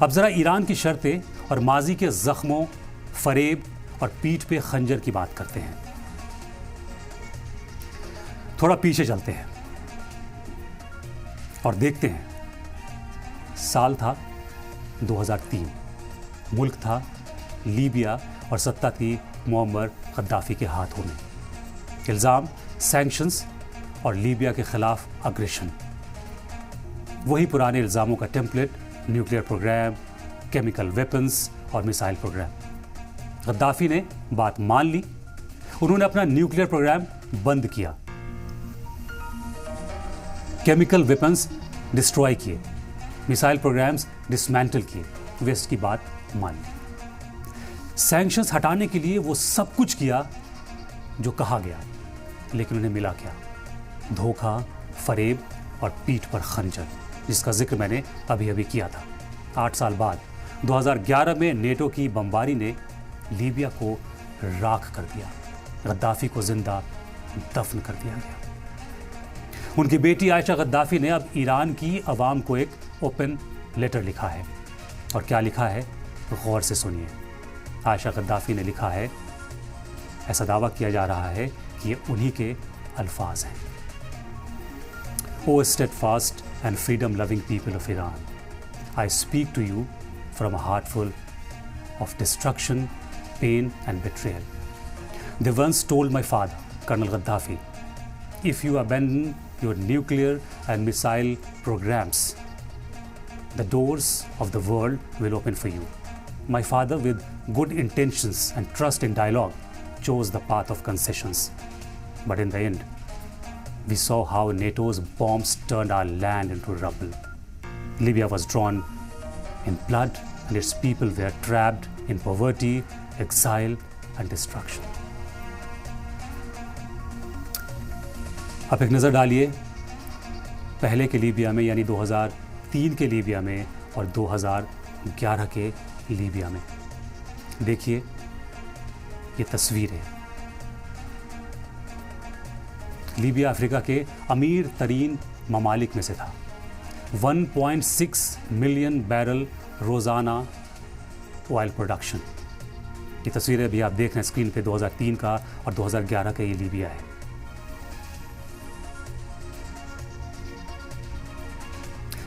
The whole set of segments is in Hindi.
अब जरा ईरान की शर्तें और माजी के जख्मों, फरेब और पीठ पे खंजर की बात करते हैं। थोड़ा पीछे चलते हैं और देखते हैं। साल था 2003, मुल्क था लीबिया और सत्ता थी मुअम्मर गद्दाफी के हाथों में। इल्ज़ाम सैंक्शंस और लीबिया के खिलाफ अग्रेशन, वही पुराने इल्ज़ामों का template, nuclear program, chemical weapons और मिसाइल प्रोग्राम। गद्दाफी ने बात मान ली, उन्होंने अपना न्यूक्लियर प्रोग्राम बंद किया, केमिकल वेपन्स डिस्ट्रॉय किए, मिसाइल प्रोग्राम्स डिसमेंटल किए, वेस्ट की बात मान ली। सैंक्शंस हटाने के लिए वो सब कुछ किया जो कहा गया, लेकिन उन्हें मिला क्या? धोखा, फरेब और पीठ पर खंजर, जिसका जिक्र मैंने अभी अभी किया था। 8 साल बाद 2011 में नेटो की बमबारी ने लीबिया को राख कर दिया, गद्दाफी को जिंदा दफन कर दिया गया। उनकी बेटी आयशा गद्दाफी ने अब ईरान की आवाम को एक ओपन लेटर लिखा है, और क्या लिखा है गौर से सुनिए। आयशा गद्दाफी ने लिखा है, ऐसा दावा किया जा रहा है कि ये उन्हीं के अल्फाज हैं। ओ steadfast and freedom-loving people of Iran, I speak to you from a heart full of destruction, pain and betrayal. They once told my father, Colonel Gaddafi, if you abandon your nuclear and missile programs, the doors of the world will open for you. My father, with good intentions and trust in dialogue, chose the path of concessions. But in the end, we saw how NATO's bombs turned our land into rubble. Libya was drawn in blood and its people were trapped in poverty, exile and destruction. आप एक नज़र डालिए पहले के लीबिया में, यानी 2003 के लीबिया में और 2011 के लीबिया में। देखिए ये तस्वीरें। लीबिया अफ्रीका के अमीर तरीन ममालिक में से था। 1.6 मिलियन बैरल रोज़ाना ऑयल प्रोडक्शन। ये तस्वीरें भी आप देख रहे हैं स्क्रीन पे, 2003 का और 2011 का ये लीबिया है।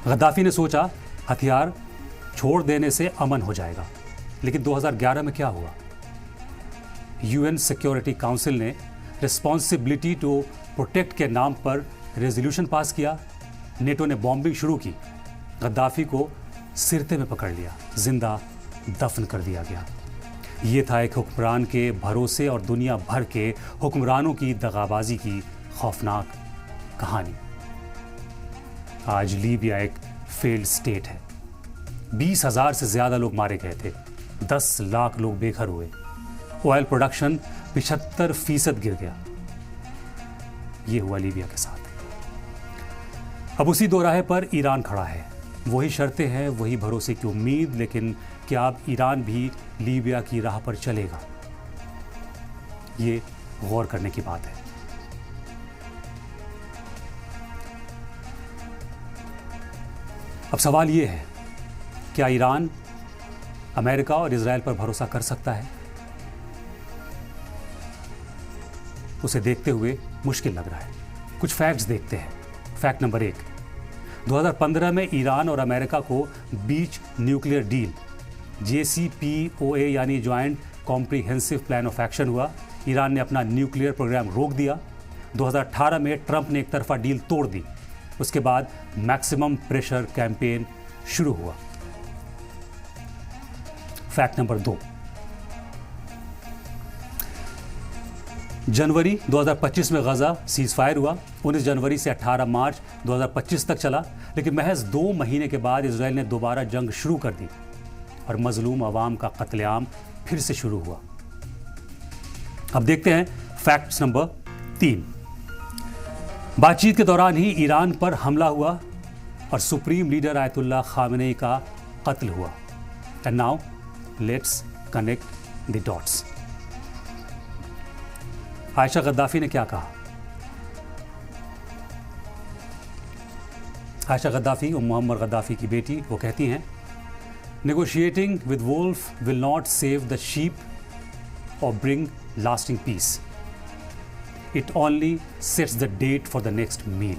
गद्दाफी ने सोचा हथियार छोड़ देने से अमन हो जाएगा, लेकिन 2011 में क्या हुआ? यूएन सिक्योरिटी काउंसिल ने रिस्पॉन्सिबिलिटी टू प्रोटेक्ट के नाम पर रेजोल्यूशन पास किया। नेटो ने बॉम्बिंग शुरू की, गद्दाफी को सिरते में पकड़ लिया, जिंदा दफन कर दिया गया। ये था एक हुक्मरान के भरोसे और दुनिया भर के हुक्मरानों की दगाबाजी की खौफनाक कहानी। आज लीबिया एक फेल्ड स्टेट है। 20,000 से ज़्यादा लोग मारे गए थे, 10 लाख लोग बेघर हुए, ऑयल प्रोडक्शन 75% गिर गया। ये हुआ लीबिया के साथ। अब उसी दोराहे पर ईरान खड़ा है। वही शर्तें हैं, वही भरोसे की उम्मीद, लेकिन क्या अब ईरान भी लीबिया की राह पर चलेगा? ये गौर करने की बात है। अब सवाल ये है, क्या ईरान अमेरिका और इजराइल पर भरोसा कर सकता है? उसे देखते हुए मुश्किल लग रहा है। कुछ फैक्ट्स देखते हैं। फैक्ट नंबर 1, 2015 में ईरान और अमेरिका को बीच न्यूक्लियर डील JCPOA यानी joint comprehensive plan of action हुआ। ईरान ने अपना न्यूक्लियर प्रोग्राम रोक दिया। 2018 में ट्रंप ने एक तरफा डील तोड़ दी। उसके बाद मैक्सिमम प्रेशर कैंपेन शुरू हुआ। फैक्ट नंबर 2, जनवरी 2025 में गजा सीज फायर हुआ। 19 जनवरी से 18 मार्च 2025 तक चला, लेकिन महज 2 महीने के बाद इजराइल ने दोबारा जंग शुरू कर दी और मजलूम अवाम का कत्लेआम फिर से शुरू हुआ। अब देखते हैं फैक्ट्स नंबर 3। बातचीत के दौरान ही ईरान पर हमला हुआ और सुप्रीम लीडर आयतुल्लाह खामेनेई का कत्ल हुआ। And now let's connect the dots. Ayesha Gaddafi ने क्या कहा? आयशा गद्दाफी और मुअम्मर गद्दाफी की बेटी, वो कहती हैं Negotiating with wolf will not save the sheep or bring lasting peace. It only sets the date for the next meal.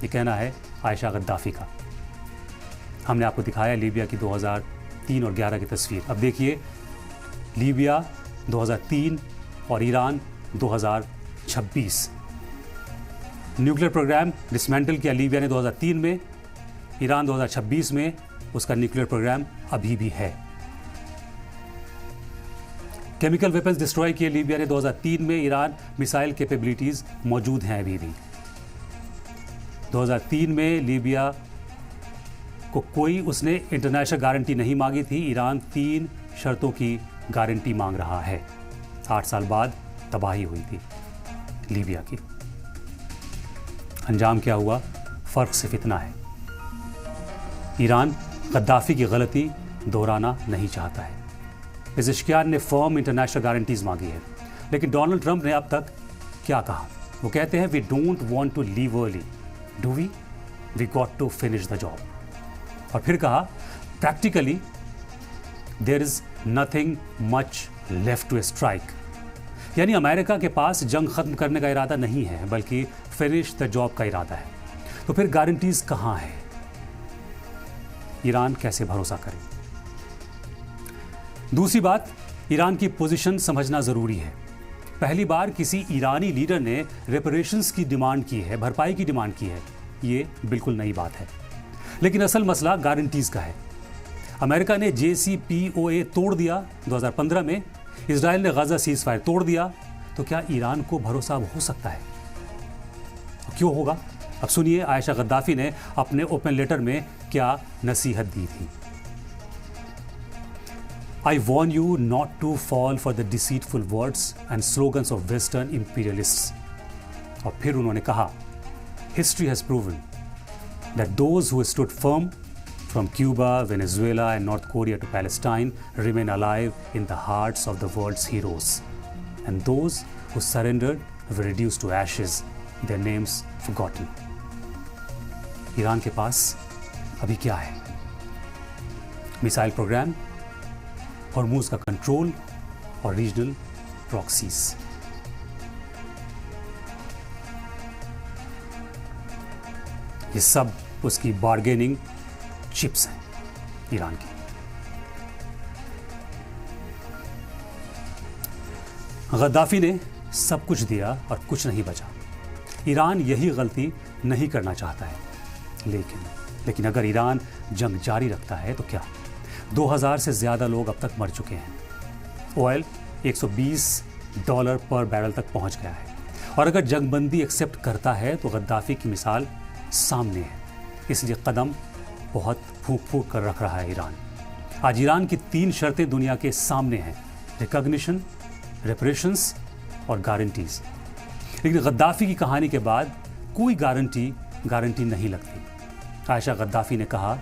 ये कहना है आयशा गद्दाफी का। हमने आपको दिखाया लीबिया की 2003 और 11 की तस्वीर। अब देखिए लीबिया 2003 और ईरान 2026। न्यूक्लियर प्रोग्राम डिसमेंटल किया लीबिया ने 2003 में, ईरान 2026 में उसका न्यूक्लियर प्रोग्राम अभी भी है। केमिकल वेपन्स डिस्ट्रॉय किए लीबिया ने 2003 में, ईरान मिसाइल कैपेबिलिटीज मौजूद हैं अभी भी। 2003 में लीबिया को कोई उसने इंटरनेशनल गारंटी नहीं मांगी थी, ईरान 3 शर्तों की गारंटी मांग रहा है। 8 साल बाद तबाही हुई थी लीबिया की। अंजाम क्या हुआ? फर्क सिर्फ इतना है, ईरान गद्दाफी की गलती दोहराना नहीं चाहता है। पेज़ेश्कियान ने फर्म इंटरनेशनल गारंटीज मांगी है, लेकिन डोनाल्ड ट्रंप ने अब तक क्या कहा? वो कहते हैं we don't want to leave early, do we got to finish the job. और फिर कहा practically there is nothing much left to strike, यानी अमेरिका के पास जंग खत्म करने का इरादा नहीं है, बल्कि फिनिश द जॉब का इरादा है। तो फिर गारंटीज कहां है? ईरान कैसे भरोसा करे? दूसरी बात, ईरान की पोजीशन समझना जरूरी है। पहली बार किसी ईरानी लीडर ने रेपरेशंस की डिमांड की है, भरपाई की डिमांड की है। ये बिल्कुल नई बात है, लेकिन असल मसला गारंटीज का है। अमेरिका ने JCPOA तोड़ दिया 2015 में, इजराइल ने गाजा सीज फायर तोड़ दिया, तो क्या ईरान को भरोसा हो सकता है? क्यों होगा? अब सुनिए आयशा गद्दाफी ने अपने ओपन लेटर में क्या नसीहत दी थी। I warn you not to fall for the deceitful words and slogans of Western imperialists. और फिर उन्होंने कहा, History has proven that those who stood firm from Cuba, Venezuela and North Korea to Palestine remain alive in the hearts of the world's heroes. And those who surrendered were reduced to ashes, their names forgotten. Iran के पास अभी क्या है? मिसाइल प्रोग्राम, हॉर्मूज का कंट्रोल और रीजनल प्रॉक्सीज। ये सब उसकी बार्गेनिंग चिप्स हैं ईरान की। गद्दाफी ने सब कुछ दिया और कुछ नहीं बचा। ईरान यही गलती नहीं करना चाहता है, लेकिन अगर ईरान जंग जारी रखता है तो क्या? 2000 से ज़्यादा लोग अब तक मर चुके हैं। ऑयल $120 पर बैरल तक पहुंच गया है, और अगर जंगबंदी एक्सेप्ट करता है तो गद्दाफी की मिसाल सामने है। इसलिए कदम बहुत फूंक फूंक कर रख रहा है ईरान। आज ईरान की 3 शर्तें दुनिया के सामने हैं: रिकॉग्निशन, रेपरेशंस और गारंटीज। लेकिन गद्दाफी की कहानी के बाद कोई गारंटी नहीं लगती। आयशा गद्दाफी ने कहा,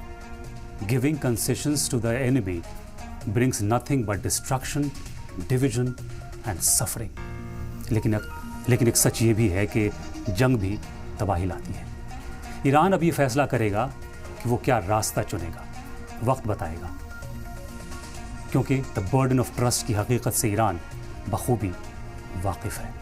giving concessions to the enemy brings nothing but destruction, division and suffering. लेकिन एक सच ये भी है कि जंग भी तबाही लाती है। ईरान अब ये फैसला करेगा कि वो क्या रास्ता चुनेगा, वक्त बताएगा, क्योंकि द बर्डन ऑफ ट्रस्ट की हकीकत से ईरान बखूबी वाकिफ है।